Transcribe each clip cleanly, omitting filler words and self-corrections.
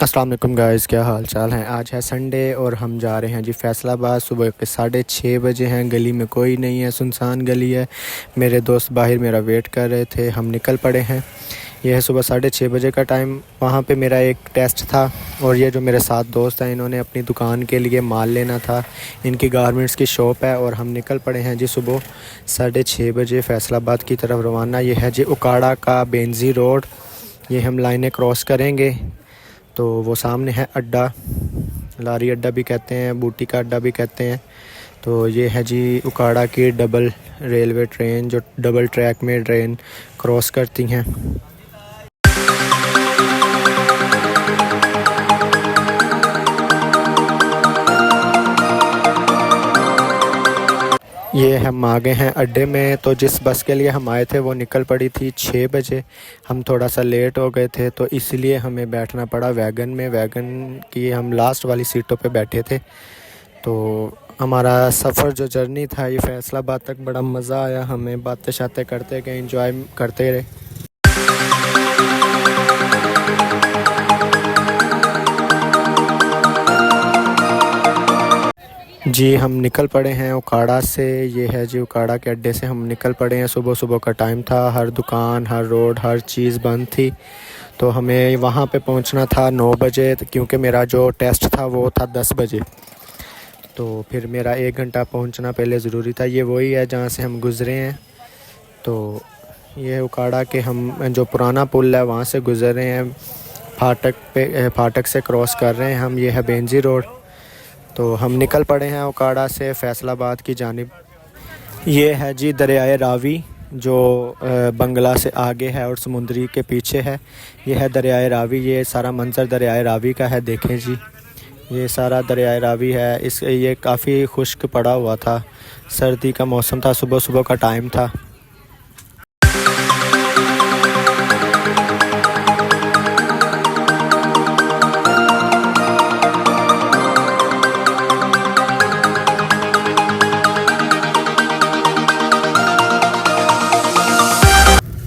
अस्सलाम वालेकुम गाइस, क्या हाल चाल हैं। आज है संडे और हम जा रहे हैं जी फैसलाबाद। सुबह के 6:30 बजे हैं। गली में कोई नहीं है, सुनसान गली है। मेरे दोस्त बाहर मेरा वेट कर रहे थे, हम निकल पड़े हैं। यह है सुबह 6:30 बजे का टाइम। वहाँ पे मेरा एक टेस्ट था और ये जो मेरे साथ दोस्त हैं इन्होंने अपनी दुकान के लिए माल लेना था। इनकी गारमेंट्स की शॉप है और हम निकल पड़े हैं जी सुबह 6:30 बजे फैसलाबाद की तरफ रवाना। ये है जी उकाड़ा का बेंजी रोड। ये हम लाइनें क्रॉस करेंगे तो वो सामने है अड्डा, लारी अड्डा भी कहते हैं, बूटी का अड्डा भी कहते हैं। तो ये है जी उकाड़ा की डबल रेलवे ट्रेन जो डबल ट्रैक में ट्रेन क्रॉस करती हैं। ये हम आ गए हैं अड्डे में। तो जिस बस के लिए हम आए थे वो निकल पड़ी थी 6 बजे। हम थोड़ा सा लेट हो गए थे तो इसलिए हमें बैठना पड़ा वैगन में। वैगन की हम लास्ट वाली सीटों पे बैठे थे। तो हमारा सफ़र जो जर्नी था ये फैसलाबाद तक बड़ा मज़ा आया हमें। बातें शातें करते गए, एंजॉय करते रहे। जी हम निकल पड़े हैं उकाड़ा से। ये है जी उकाड़ा के अड्डे से हम निकल पड़े हैं। सुबह सुबह का टाइम था, हर दुकान, हर रोड, हर चीज़ बंद थी। तो हमें वहाँ पे पहुँचना था 9 बजे क्योंकि मेरा जो टेस्ट था वो था 10 बजे। तो फिर मेरा 1 घंटा पहुँचना पहले ज़रूरी था। ये वही है जहाँ से हम गुज़रे हैं। तो ये उकाड़ा के हम जो पुराना पुल है वहाँ से गुज़र रहे हैं। फाटक से क्रॉस कर रहे हैं हम। ये है बेंजी रोड। तो हम निकल पड़े हैं उकाड़ा से फैसलाबाद की जानिब। ये है जी दरियाए रावी जो बंगला से आगे है और समुंदरी के पीछे है। ये है दरियाए रावी। ये सारा मंज़र दरियाए रावी का है, देखें जी। ये सारा दरियाए रावी है। ये काफ़ी खुश्क पड़ा हुआ था, सर्दी का मौसम था, सुबह सुबह का टाइम था।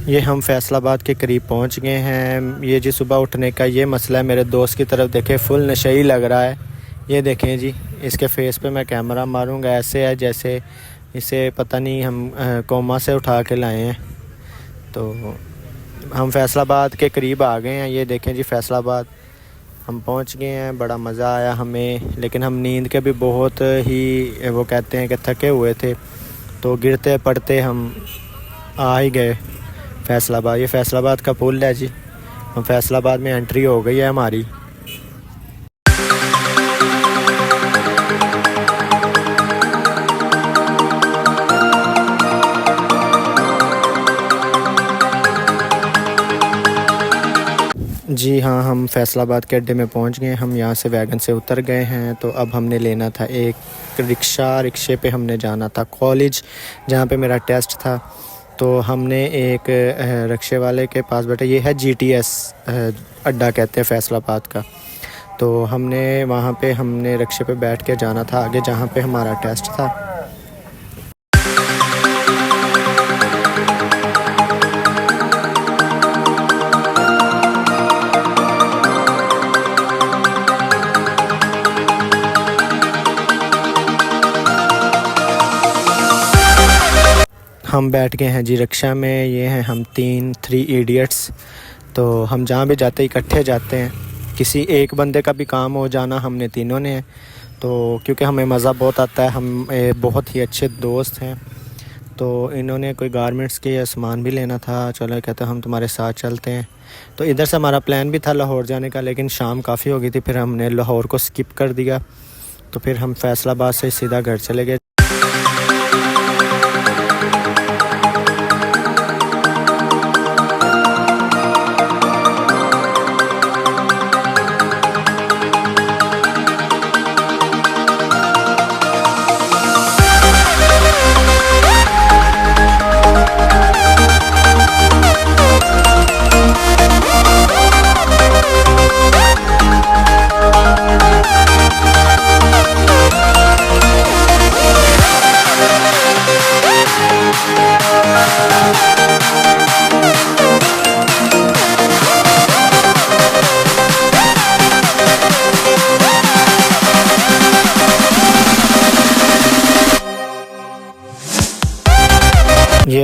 ये हम फैसलाबाद के करीब पहुंच गए हैं। ये जी सुबह उठने का ये मसला है। मेरे दोस्त की तरफ देखें, फुल नशई लग रहा है। ये देखें जी, इसके फेस पे मैं कैमरा मारूंगा, ऐसे है जैसे इसे पता नहीं हम कोमा से उठा के लाए हैं। तो हम फैसलाबाद के करीब आ गए हैं। ये देखें जी फैसलाबाद हम पहुंच गए हैं। बड़ा मज़ा आया हमें, लेकिन हम नींद के भी बहुत ही वो कहते हैं कि थके हुए थे। तो गिरते पड़ते हम आ ही गए फैसलाबाद। ये फैसलाबाद का पुल है जी। हम फैसलाबाद में एंट्री हो गई है हमारी। जी हाँ, हम फैसलाबाद के अड्डे में पहुंच गए। हम यहाँ से वैगन से उतर गए हैं। तो अब हमने लेना था एक रिक्शे पे हमने जाना था कॉलेज जहाँ पे मेरा टेस्ट था। तो हमने एक रिक्शे वाले के पास बैठे। ये है GTS अड्डा कहते हैं फैसलाबाद का। तो हमने वहाँ पे हमने रिक्शे पे बैठ के जाना था आगे जहाँ पे हमारा टेस्ट था। हम बैठ गए हैं जी रिक्शा में। ये हैं हम थ्री इडियट्स। तो हम जहाँ भी जाते इकट्ठे जाते हैं। किसी एक बंदे का भी काम हो जाना हमने तीनों ने है। तो क्योंकि हमें मज़ा बहुत आता है, हम बहुत ही अच्छे दोस्त हैं। तो इन्होंने कोई गारमेंट्स के सामान भी लेना था। चलो कहते हम तुम्हारे साथ चलते हैं। तो इधर से हमारा प्लान भी था लाहौर जाने का, लेकिन शाम काफ़ी हो गई थी। फिर हमने लाहौर को स्किप कर दिया। तो फिर हम फैसलाबाद से सीधा घर चले गए।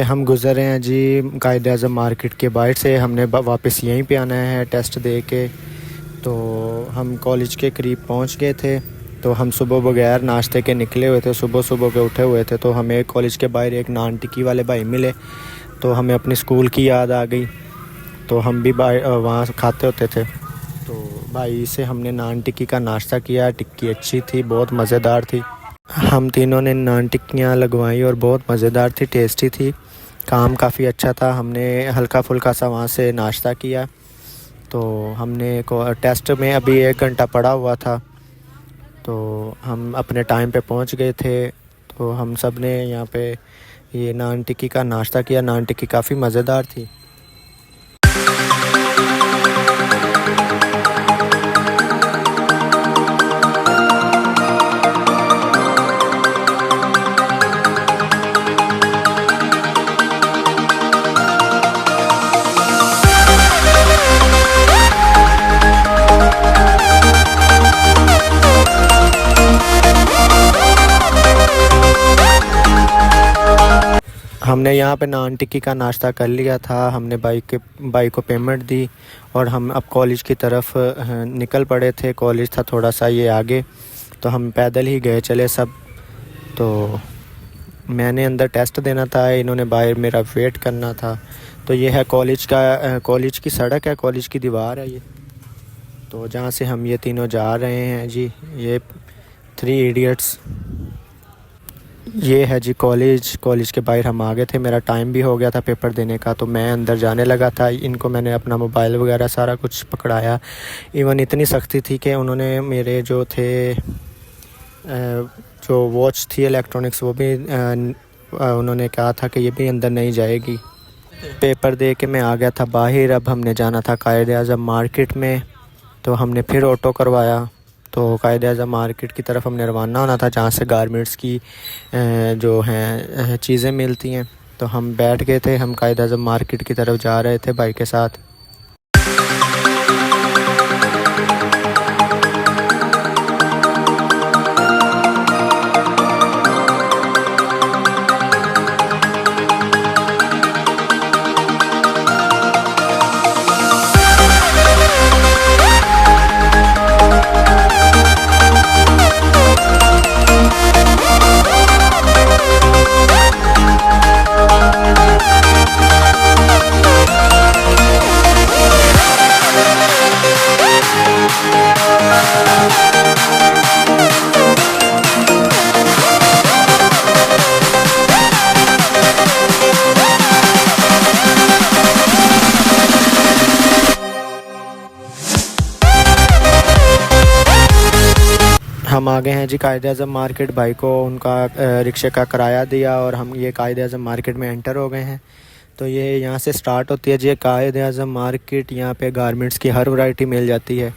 हम गुज़र रहे हैं जी कायद आज़म मार्केट के बाहर से, हमने वापस यहीं पे आना है टेस्ट दे के। तो हम कॉलेज के करीब पहुंच गए थे। तो हम सुबह बगैर नाश्ते के निकले हुए थे, सुबह सुबह के उठे हुए थे। तो हमें कॉलेज के बाहर एक नान टिक्की वाले भाई मिले, तो हमें अपनी स्कूल की याद आ गई। तो हम भी वहाँ खाते होते थे। तो भाई से हमने नान टिक्की का नाश्ता किया। टिक्की अच्छी थी, बहुत मज़ेदार थी। हम तीनों ने नान टिक्कियाँ लगवाई और बहुत मज़ेदार थी, टेस्टी थी। काम काफ़ी अच्छा था। हमने हल्का फुल्का सा वहाँ से नाश्ता किया। तो हमने टेस्ट में अभी 1 घंटा पड़ा हुआ था, तो हम अपने टाइम पे पहुँच गए थे। तो हम सब ने यहाँ पे ये नान टिक्की का नाश्ता किया। नान टिक्की काफ़ी मज़ेदार थी। हमने यहाँ पे नान टिक्की का नाश्ता कर लिया था। हमने बाइक को पेमेंट दी और हम अब कॉलेज की तरफ निकल पड़े थे। कॉलेज था थोड़ा सा ये आगे, तो हम पैदल ही गए चले सब। तो मैंने अंदर टेस्ट देना था, इन्होंने बाहर मेरा वेट करना था। तो ये है कॉलेज की सड़क है, कॉलेज की दीवार है ये। तो जहाँ से हम ये तीनों जा रहे हैं जी, ये 3 इडियट्स। ये है जी कॉलेज के बाहर हम आ गए थे। मेरा टाइम भी हो गया था पेपर देने का, तो मैं अंदर जाने लगा था। इनको मैंने अपना मोबाइल वगैरह सारा कुछ पकड़ाया। इवन इतनी सख्ती थी कि उन्होंने मेरे जो थे जो वॉच थी इलेक्ट्रॉनिक्स, वो भी उन्होंने कहा था कि ये भी अंदर नहीं जाएगी। पेपर दे के मैं आ गया था बाहर। अब हमने जाना था कायद आज़म मार्केट में, तो हमने फिर ऑटो करवाया। तो कायद आज़म मार्केट की तरफ हमने रवाना होना था, जहाँ से गारमेंट्स की जो हैं चीज़ें मिलती हैं। तो हम बैठ गए थे, हम कायद आज़म मार्केट की तरफ जा रहे थे बाइक के साथ। हम आ गए हैं जी कायद आज़म मार्केट। भाई को उनका रिक्शे का किराया दिया और हम ये कायद आज़म मार्केट में एंटर हो गए हैं। तो ये यहाँ से स्टार्ट होती है जी कायद आज़म मार्केट। यहाँ पे गारमेंट्स की हर वैरायटी मिल जाती है।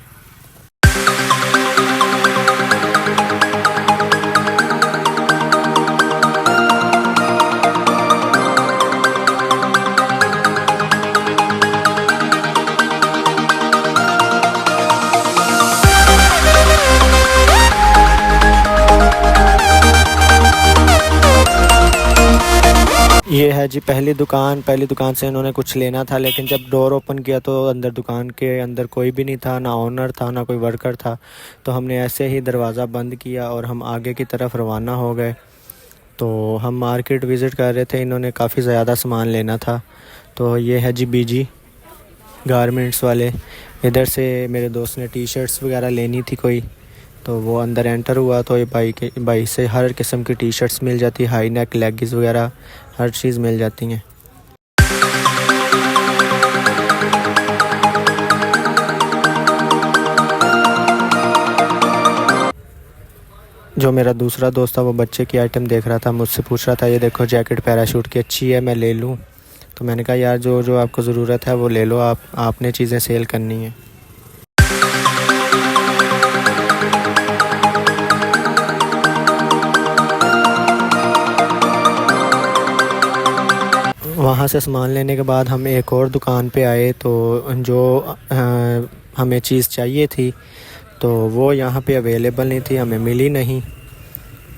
ये है जी पहली दुकान से इन्होंने कुछ लेना था, लेकिन जब डोर ओपन किया तो अंदर दुकान के अंदर कोई भी नहीं था, ना ओनर था ना कोई वर्कर था। तो हमने ऐसे ही दरवाज़ा बंद किया और हम आगे की तरफ रवाना हो गए। तो हम मार्केट विज़िट कर रहे थे, इन्होंने काफ़ी ज़्यादा सामान लेना था। तो ये है जी बीजी गारमेंट्स वाले। इधर से मेरे दोस्त ने टी शर्ट्स वगैरह लेनी थी कोई, तो वो अंदर एंटर हुआ। तो ये बाई से हर किस्म की टी शर्ट्स मिल जाती है, हाई नेक लेगिंग्स वगैरह हर चीज़ मिल जाती हैं। जो मेरा दूसरा दोस्त था वो बच्चे की आइटम देख रहा था, मुझसे पूछ रहा था ये देखो जैकेट पैराशूट की अच्छी है, मैं ले लूँ। तो मैंने कहा यार जो जो आपको ज़रूरत है वो ले लो, आपने चीज़ें सेल करनी है। वहाँ से सामान लेने के बाद हम एक और दुकान पे आए। तो जो हमें चीज़ चाहिए थी तो वो यहाँ पे अवेलेबल नहीं थी, हमें मिली नहीं।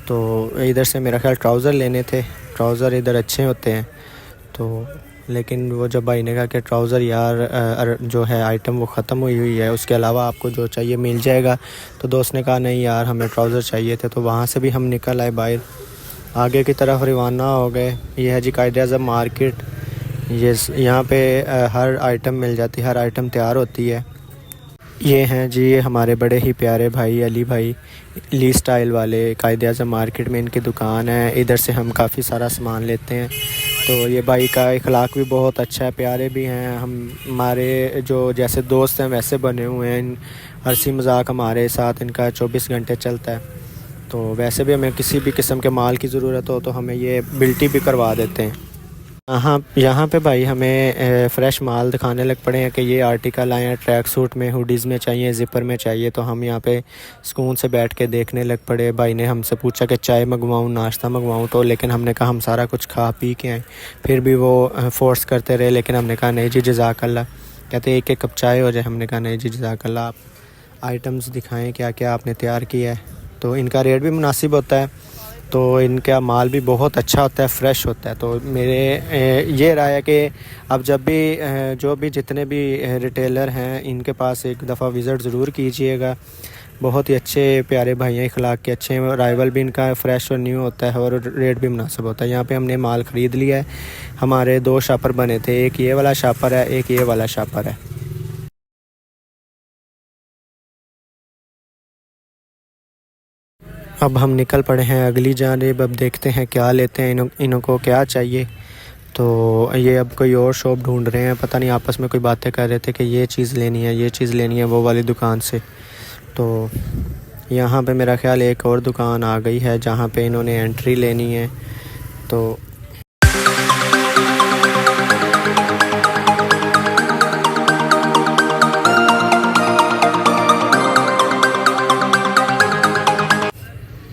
तो इधर से मेरा ख्याल ट्राउज़र लेने थे, ट्राउज़र इधर अच्छे होते हैं। तो लेकिन वो जब भाई ने कहा कि ट्राउज़र यार जो है आइटम वो ख़त्म हुई है, उसके अलावा आपको जो चाहिए मिल जाएगा। तो दोस्त ने कहा नहीं यार हमें ट्राउज़र चाहिए थे। तो वहाँ से भी हम निकल आए बाहर, आगे की तरफ रवाना हो गए। ये है जी कायद-ए-आज़म मार्केट। ये यहाँ पे हर आइटम मिल जाती है, हर आइटम तैयार होती है। ये हैं जी हमारे बड़े ही प्यारे भाई अली भाई, ली स्टाइल वाले। कायद-ए-आज़म मार्केट में इनकी दुकान है, इधर से हम काफ़ी सारा सामान लेते हैं। तो ये भाई का इखलाक भी बहुत अच्छा है, प्यारे भी हैं। हमारे जो जैसे दोस्त हैं वैसे बने हुए हैं। हंसी मजाक हमारे साथ इनका 24 घंटे चलता है। तो वैसे भी हमें किसी भी किस्म के माल की ज़रूरत हो तो हमें ये बिल्टी भी करवा देते हैं। यहाँ पे भाई हमें फ़्रेश माल दिखाने लग पड़े हैं कि ये आर्टिकल आए हैं ट्रैक सूट में, हुडीज़ में चाहिए, ज़िपर में चाहिए। तो हम यहाँ पे सुकून से बैठ के देखने लग पड़े। भाई ने हमसे पूछा कि चाय मंगवाऊँ, नाश्ता मंगवाऊँ, तो लेकिन हमने कहा हम सारा कुछ खा पी के आए। फिर भी वो फ़ोर्स करते रहे, लेकिन हमने कहा नहीं जी जज़ाकल्लाह। कहते एक एक कप चाय हो जाए। हमने कहा नहीं जी जज़ाकल्लाह, आप आइटम्स दिखाएँ क्या क्या आपने तैयार किया है। तो इनका रेट भी मुनासिब होता है, तो इनका माल भी बहुत अच्छा होता है, फ़्रेश होता है। तो मेरे ये राय है कि अब जब भी जो भी जितने भी रिटेलर हैं इनके पास एक दफ़ा विज़िट ज़रूर कीजिएगा। बहुत ही अच्छे प्यारे भाई हैं, इखलाक के अच्छे हैं। राइवल भी इनका फ़्रेश और न्यू होता है और रेट भी मुनासिब होता है। यहाँ पे हमने माल ख़रीद लिया है। हमारे 2 शॉपर बने थे, एक ये वाला शॉपर है, एक ये वाला शॉपर है। अब हम निकल पड़े हैं अगली जानिब। अब देखते हैं क्या लेते हैं, इनको क्या चाहिए। तो ये अब कोई और शॉप ढूंढ रहे हैं, पता नहीं आपस में कोई बातें कर रहे थे कि ये चीज़ लेनी है, ये चीज़ लेनी है वो वाली दुकान से। तो यहाँ पे मेरा ख़्याल एक और दुकान आ गई है जहाँ पे इन्होंने एंट्री लेनी है। तो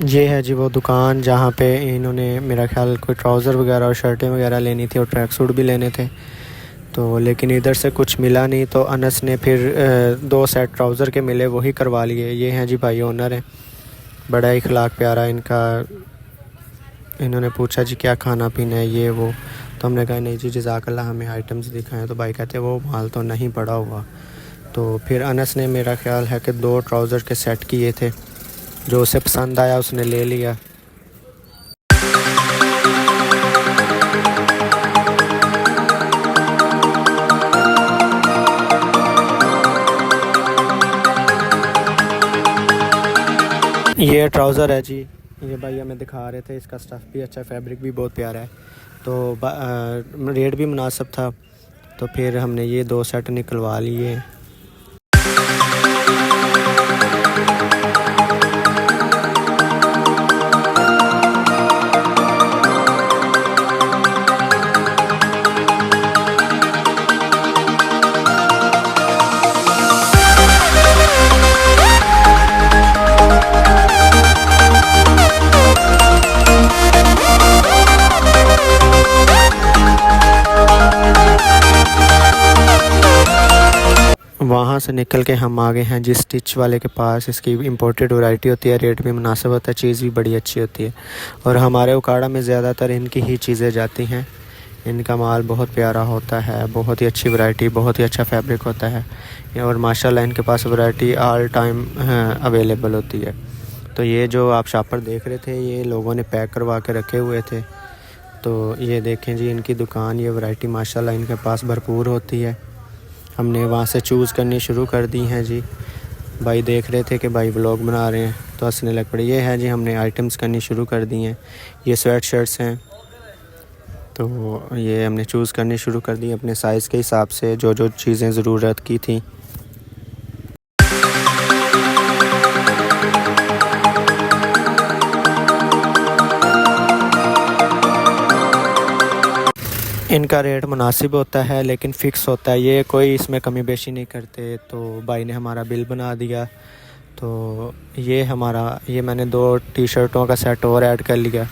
ये है जी वो दुकान जहाँ पे इन्होंने मेरा ख़्याल कोई ट्राउज़र वगैरह और शर्टें वगैरह लेनी थी और ट्रैक सूट भी लेने थे। तो लेकिन इधर से कुछ मिला नहीं, तो अनस ने फिर 2 सेट ट्राउज़र के मिले, वही करवा लिए। ये हैं जी भाई ओनर हैं, बड़ा इखलाक प्यारा इनका। इन्होंने पूछा जी क्या खाना पीना है ये वो। तो हमने कहा नहीं जी जज़ाकल्लाह, हमें आइटम्स दिखाएं। तो भाई कहते वो माल तो नहीं पड़ा हुआ। तो फिर अनस ने मेरा ख़्याल है कि 2 ट्राउज़र के सेट किए थे, जो उसे पसंद आया उसने ले लिया। ये ट्राउज़र है जी, ये भाई हमें दिखा रहे थे। इसका स्टफ़ भी अच्छा, फैब्रिक भी बहुत प्यारा है। तो रेट भी मुनासिब था। तो फिर हमने ये 2 सेट निकलवा लिए। वहाँ से निकल के हम आ गए हैं जिस स्टिच वाले के पास। इसकी इंपोर्टेड वैरायटी होती है, रेट भी मुनासिब होता है, चीज़ भी बड़ी अच्छी होती है। और हमारे उकाड़ा में ज़्यादातर इनकी ही चीज़ें जाती हैं। इनका माल बहुत प्यारा होता है, बहुत ही अच्छी वैरायटी, बहुत ही अच्छा फैब्रिक होता है। और माशाल्लाह इनके पास वैरायटी ऑल टाइम अवेलेबल होती है। तो ये जो आप शॉपर देख रहे थे ये लोगों ने पैक करवा के रखे हुए थे। तो ये देखें जी इनकी दुकान, ये वैरायटी माशाल्लाह इनके पास भरपूर होती है। हमने वहाँ से चूज़ करनी शुरू कर दी हैं जी। भाई देख रहे थे कि भाई व्लॉग बना रहे हैं तो हंसने लग पड़े। ये है जी हमने आइटम्स करनी शुरू कर दी हैं। ये स्वेट शर्ट्स हैं, तो ये हमने चूज़ करनी शुरू कर दी अपने साइज़ के हिसाब से, जो जो चीज़ें ज़रूरत की थी। इनका रेट मुनासिब होता है लेकिन फ़िक्स होता है, ये कोई इसमें कमी बेशी नहीं करते। तो भाई ने हमारा बिल बना दिया। तो ये मैंने 2 टी शर्टों का सेट और ऐड कर लिया।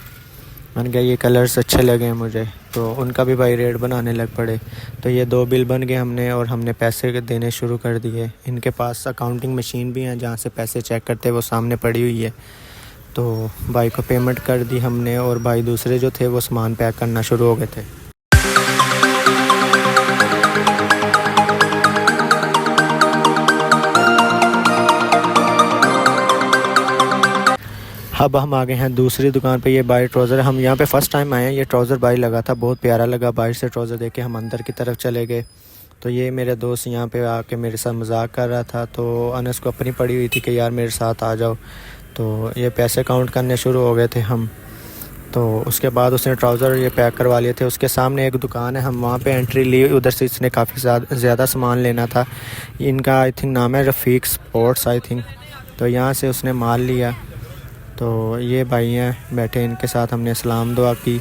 मैंने कहा ये कलर्स अच्छे लगे हैं मुझे, तो उनका भी भाई रेट बनाने लग पड़े। तो ये 2 बिल बन गए हमने और हमने पैसे देने शुरू कर दिए। इनके पास अकाउंटिंग मशीन भी है जहाँ से पैसे चेक करते, वो सामने पड़ी हुई है। तो भाई को पेमेंट कर दी हमने और भाई दूसरे जो थे वो सामान पैक करना शुरू हो गए थे। अब हम आ गए हैं दूसरी दुकान पे। ये बाई ट्राउज़र, हम यहाँ पे फ़र्स्ट टाइम आए हैं। ये ट्राउज़र बाई लगा था, बहुत प्यारा लगा। बाहर से ट्राउज़र देख के हम अंदर की तरफ चले गए। तो ये मेरे दोस्त यहाँ पे आके मेरे साथ मजाक कर रहा था, तो अनस को अपनी पड़ी हुई थी कि यार मेरे साथ आ जाओ। तो ये पैसे काउंट करने शुरू हो गए थे हम। तो उसके बाद उसने ट्राउज़र ये पैक करवा लिए थे। उसके सामने एक दुकान है, हम वहाँ पे एंट्री ली। उधर से इसने काफ़ी ज़्यादा सामान लेना था। इनका आई थिंक नाम है रफ़ीक स्पोर्ट्स आई थिंक। तो यहाँ से उसने माल लिया। तो ये भाई हैं बैठे, इनके साथ हमने सलाम दुआ की।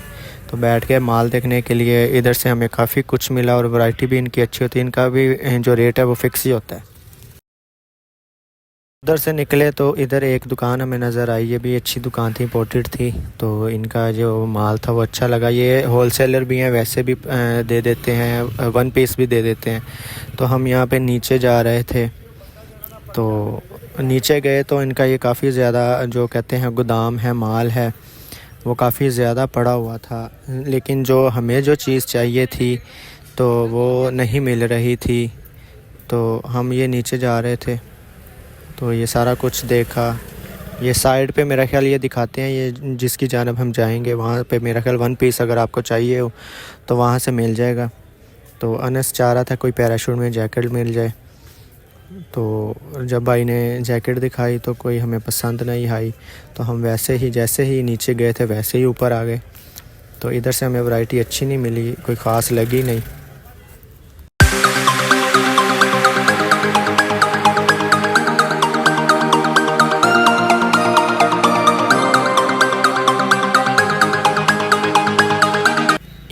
तो बैठ के माल देखने के लिए इधर से हमें काफ़ी कुछ मिला और वैरायटी भी इनकी अच्छी होती है। इनका भी जो रेट है वो फ़िक्स ही होता है। उधर से निकले तो इधर एक दुकान हमें नज़र आई। ये भी अच्छी दुकान थी, इंपोर्टेड थी। तो इनका जो माल था वो अच्छा लगा। ये होलसेलर भी हैं, वैसे भी दे देते हैं, वन पीस भी दे देते हैं। तो हम यहाँ पे नीचे जा रहे थे, तो नीचे गए तो इनका ये काफ़ी ज़्यादा जो कहते हैं गोदाम है, माल है, वो काफ़ी ज़्यादा पड़ा हुआ था। लेकिन जो हमें जो चीज़ चाहिए थी तो वो नहीं मिल रही थी। तो हम ये नीचे जा रहे थे, तो ये सारा कुछ देखा। ये साइड पे मेरा ख्याल ये दिखाते हैं, ये जिसकी जानब हम जाएंगे वहाँ पे मेरा ख्याल वन पीस अगर आपको चाहिए हो तो वहाँ से मिल जाएगा। तो अनस चाह रहा था कोई पैराशूट में जैकेट मिल जाए। तो जब भाई ने जैकेट दिखाई तो कोई हमें पसंद नहीं आई। तो हम वैसे ही जैसे ही नीचे गए थे वैसे ही ऊपर आ गए। तो इधर से हमें वैरायटी अच्छी नहीं मिली, कोई ख़ास लगी नहीं।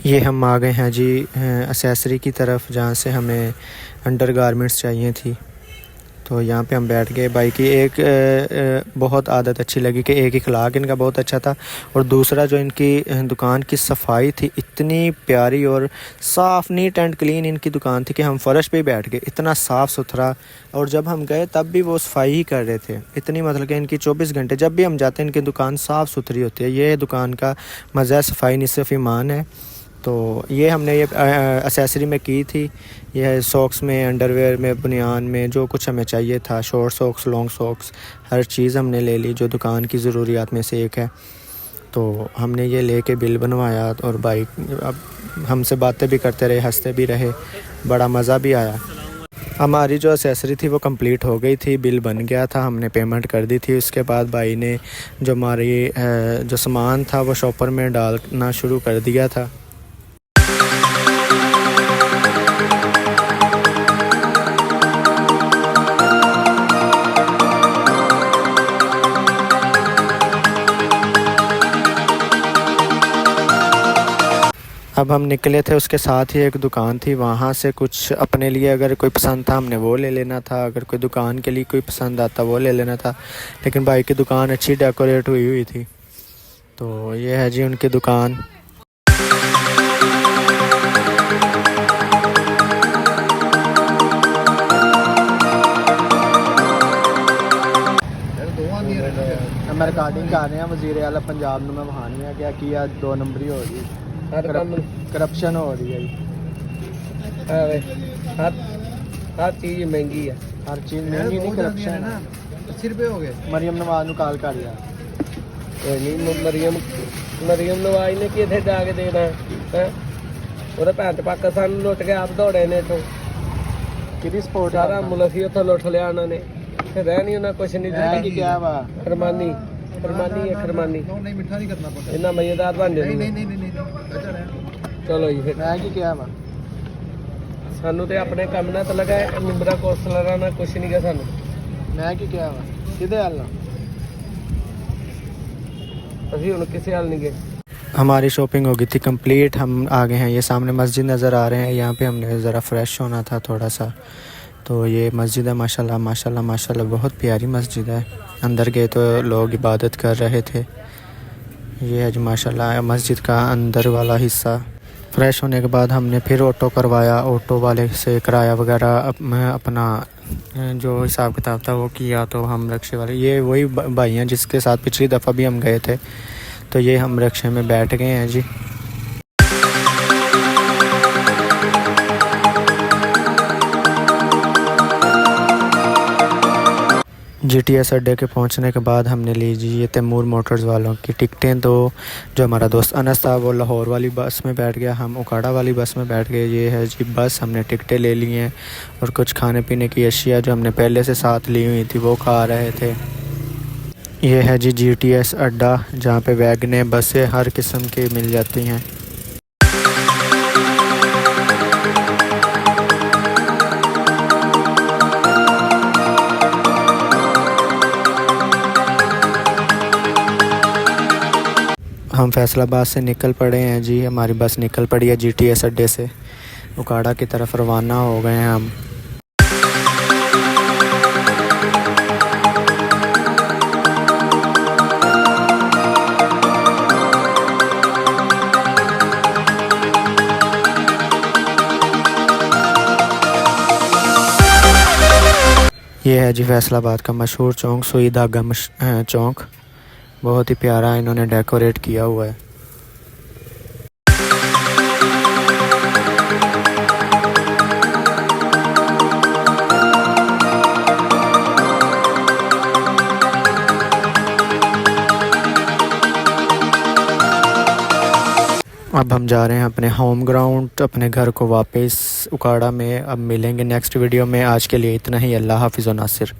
ये हम आ गए हैं जी एक्सेसरी की तरफ, जहाँ से हमें अंडर गारमेंट्स चाहिए थी। तो यहाँ पे हम बैठ गए। भाई की एक बहुत आदत अच्छी लगी कि एक इखलाक इनका बहुत अच्छा था, और दूसरा जो इनकी दुकान की सफाई थी, इतनी प्यारी और साफ़, नीट एंड क्लीन इनकी दुकान थी कि हम फ़र्श पे ही बैठ गए, इतना साफ़ सुथरा। और जब हम गए तब भी वो सफाई ही कर रहे थे, इतनी मतलब कि इनकी 24 घंटे जब भी हम जाते हैं इनकी दुकान साफ़ सुथरी होती है। ये दुकान का मज़ा सफाई निसफ़ ईमान है। तो ये हमने ये एक्सेसरी में की थी। ये सॉक्स में, अंडरवेयर में, बनियान में, जो कुछ हमें चाहिए था, शॉर्ट सॉक्स, लॉन्ग सॉक्स, हर चीज़ हमने ले ली जो दुकान की ज़रूरियात में से एक है। तो हमने ये लेके बिल बनवाया और बाइक अब हमसे बातें भी करते रहे, हंसते भी रहे, बड़ा मज़ा भी आया। हमारी जो एक्सेसरी थी वो कंप्लीट हो गई थी, बिल बन गया था, हमने पेमेंट कर दी थी। उसके बाद भाई ने जो हमारी जो सामान था वो शॉपर में डालना शुरू कर दिया था। अब हम निकले थे, उसके साथ ही एक दुकान थी, वहाँ से कुछ अपने लिए अगर कोई पसंद था हमने वो ले लेना था, अगर कोई दुकान के लिए कोई पसंद आता वो ले लेना था। लेकिन भाई की दुकान अच्छी डेकोरेट हुई हुई थी। तो ये है जी उनकी दुकान। मैं रिकॉर्डिंग कर रहे हैं, वज़ीर आला पंजाब में वहानी है क्या किया, 2 नंबरी हो रही है, करप्शन हो रही है। हर चीज़ महंगी है, हर चीज़ महंगी नहीं, करप्शन है ना। 80 रुपये हो गए। मरियम नवाज कॉल कर लिया। मरियम नवाज ने किथे जाके देना है, ਉਹਦੇ ਭੈਣ ਤੇ ਪਾਕਿਸਤਾਨ ਨੂੰ ਲੁੱਟ ਕੇ ਆਪ ਦੌੜੇ ਨੇ ਇਥੋਂ। ਕਿਹਦੀ ਸਪੋਰਟ ਸਾਰਾ ਮੁਲਕ ਹੀ ਉੱਥੋਂ ਲੁੱਟ ਲਿਆ ਉਹਨਾਂ ਨੇ, ਤੇ ਰਹਿ ਨਹੀਂ ਉਹਨਾਂ ਕੁਛ ਨਹੀਂ ਦਿੱਤਾ। ਕੀ ਕਿਹਾ ਵਾ? ਖਰਮਾਨੀ ਹੈ ਖਰਮਾਨੀ। ਨਹੀਂ ਮਿੱਠਾ ਨਹੀਂ ਕਰਨਾ ਪਤਾ। ਇੰਨਾ ਮਜ਼ੇਦਾਰ ਬਣ ਜਾਂਦੀ। ਨਹੀਂ ਚਲੋ ਜੀ ਫਿਰ ਮੈਂ ਕੀ ਕਿਹਾ ਵਾ? ਸਾਨੂੰ ਤੇ ਆਪਣੇ ਕੰਮ ਨਾਲ ਤਲਕ ਹੈ, ਮੈਂਬਰਾਂ ਕੌਂਸਲਰਾਂ ਨਾਲ ਕੁਛ ਨਹੀਂ ਗਾ ਸਾਨੂੰ। ਮੈਂ ਕੀ ਕਿਹਾ ਵਾ? ਕਿਹਦੇ ਹਾਲ ਨਾਲ? ਅਸੀਂ ਹੁਣ ਕਿਸੇ ਹਾਲ नहीं गए। हमारी शॉपिंग हो गई थी कंप्लीट, हम आ गए हैं। ये सामने मस्जिद नज़र आ रहे हैं, यहाँ पे हमने ज़रा फ्रेश होना था थोड़ा सा। तो ये मस्जिद है, माशाल्लाह माशाल्लाह माशाल्लाह, बहुत प्यारी मस्जिद है। अंदर गए तो लोग इबादत कर रहे थे। ये है जो माशाल्लाह मस्जिद का अंदर वाला हिस्सा। फ्रेश होने के बाद हमने फिर ऑटो करवाया, ऑटो वाले से किराया वगैरह अपना जो हिसाब किताब था वो किया। तो हम रिक्शे वाले, ये वही भाई हैं जिसके साथ पिछली दफ़ा भी हम गए थे। तो ये हम रिक्शे में बैठ गए हैं जी। जीटीएस अड्डे के पहुंचने के बाद हमने ली जी ये तैमूर मोटर्स वालों की टिकटें। तो जो हमारा दोस्त अनस था वो लाहौर वाली बस में बैठ गया, हम उकाड़ा वाली बस में बैठ गए। ये है जी बस, हमने टिकटें ले ली हैं और कुछ खाने पीने की अशिया जो हमने पहले से साथ ली हुई थी वो खा रहे थे। ये है जी जीटीएस अड्डा जहाँ पे वैगनें बसें हर किस्म की मिल जाती हैं। हम फैसलाबाद से निकल पड़े हैं जी, हमारी बस निकल पड़ी है जीटीएस अड्डे से, उकाड़ा की तरफ रवाना हो गए हैं हम। ये है जी फैसलाबाद का मशहूर चौक, सुई धागा चौक। बहुत ही प्यारा इन्होंने डेकोरेट किया हुआ है। अब हम जा रहे हैं अपने होम ग्राउंड, अपने घर को वापस उकाड़ा में। अब मिलेंगे नेक्स्ट वीडियो में, आज के लिए इतना ही। अल्लाह हाफिज़ व नासिर।